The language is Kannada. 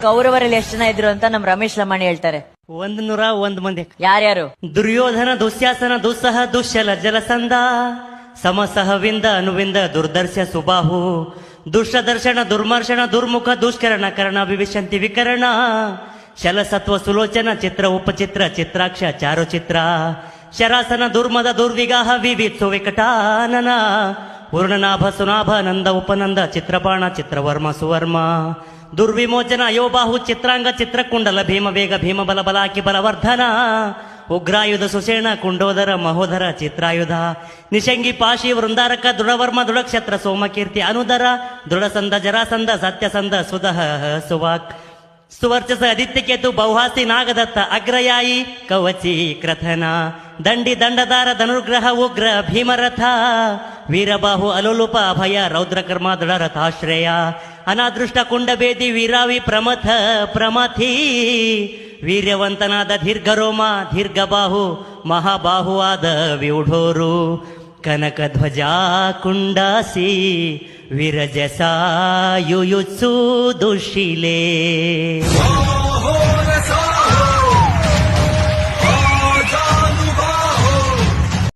ಕೌರವರಲ್ಲಿ ಎಷ್ಟು ಜನ ಇದ್ರು ಅಂತ ನಮ್ ರಮೇಶ್ ಲಮಾಣಿ ಹೇಳ್ತಾರೆ. 101 ಮಂದಿ. ಯಾರ್ಯಾರು? ದುರ್ಯೋಧನ, ದುಶ್ಯಾಸನ, ದುಸ್ಸಹ, ದುಶ್ಶಲ, ಜಲಸಂಧ, ಸಮಸಹವಿಂದ, ಅನುವಿಂದ, ದುರ್ದರ್ಶ, ಸುಬಾಹು, ದುಷ್ಟದರ್ಶನ, ದುರ್ಮರ್ಶನ, ದುರ್ಮುಖ, ದುಷ್ಕರಣ, ಕರ್ಣ, ವಿವಿಶಂತಿ, ವಿಕರಣ, ಶಲಸತ್ವ, ಸುಲೋಚನ, ಚಿತ್ರ, ಉಪಚಿತ್ರ, ಚಿತ್ರಾಕ್ಷ, ಚಾರುಚಿತ್ರ, ಶರಾಸನ, ದುರ್ಮದ, ದುರ್ವಿಗಾಹ, ವಿವಿತ್ಸು, ವಿಕಟಾನನ, ಪೂರ್ಣನಾಭ, ಸುನಾಭ, ನಂದ, ಉಪನಂದ, ಚಿತ್ರಬಾಣ, ಚಿತ್ರವರ್ಮ, ಸುವರ್ಮ, ದುರ್ವಿಮೋಚನ, ಅಯೋಬಾಹು, ಚಿತ್ರಾಂಗ, ಚಿತ್ರಕುಂಡಲ, ಭೀಮವೇಗ, ಭೀಮಬಲ, ಬಲಾಕಿ, ಬಲವರ್ಧನ, ಉಗ್ರಾಯುಧ, ಸುಷೇಣ, ಕುಂಡೋದರ, ಮಹೋದರ, ಚಿತ್ರಾಯುಧ, ನಿಶಂಗಿ, ಪಾಶಿ, ವೃಂದಾರಕ, ದೃಢವರ್ಮ, ದೃಢಕ್ಷತ್ರ, ಸೋಮಕೀರ್ತಿ, ಅನುದರ, ದೃಢಸಂದ, ಜರಾಸಂದ, ಸತ್ಯಸಂದ, ಸುದಹ, ಸುವಾಕ್, ಸುವರ್ಚಸ, ಆದಿತ್ಯಕೇತು, ಬೌಹಾಸಿ, ನಾಗದತ್ತ, ಅಗ್ರಯಾಯಿ, ಕವಚಿ, ಕ್ರಥನ, ದಂಡಿ, ದಂಡದಾರ, ಧನುರ್ಗ್ರಹ, ಉಗ್ರ, ಭೀಮರಥ, ವೀರಬಾಹು, ಅಲೋಲುಪ, ಅಭಯ, ರೌದ್ರಕರ್ಮ, ದೃಢರಥಾಶ್ರಯ, ಅನಾದೃಷ್ಟ, ಕುಂಡಬೇದಿ, ವೀರಾವಿ, ಪ್ರಮಥ, ಪ್ರಮಥಿ, ವೀರ್ಯವಂತನಾದ ದೀರ್ಘರೋಮ, ದೀರ್ಘಬಾಹು, ಮಹಾಬಾಹುವಾದ ವ್ಯೂಢೋರು, ಕನಕಧ್ವಜ, ಕುಂಡಾಸಿ, ವಿರಜಸ, ಯುಯುತ್ಸು, ದುಶಿಲೆ.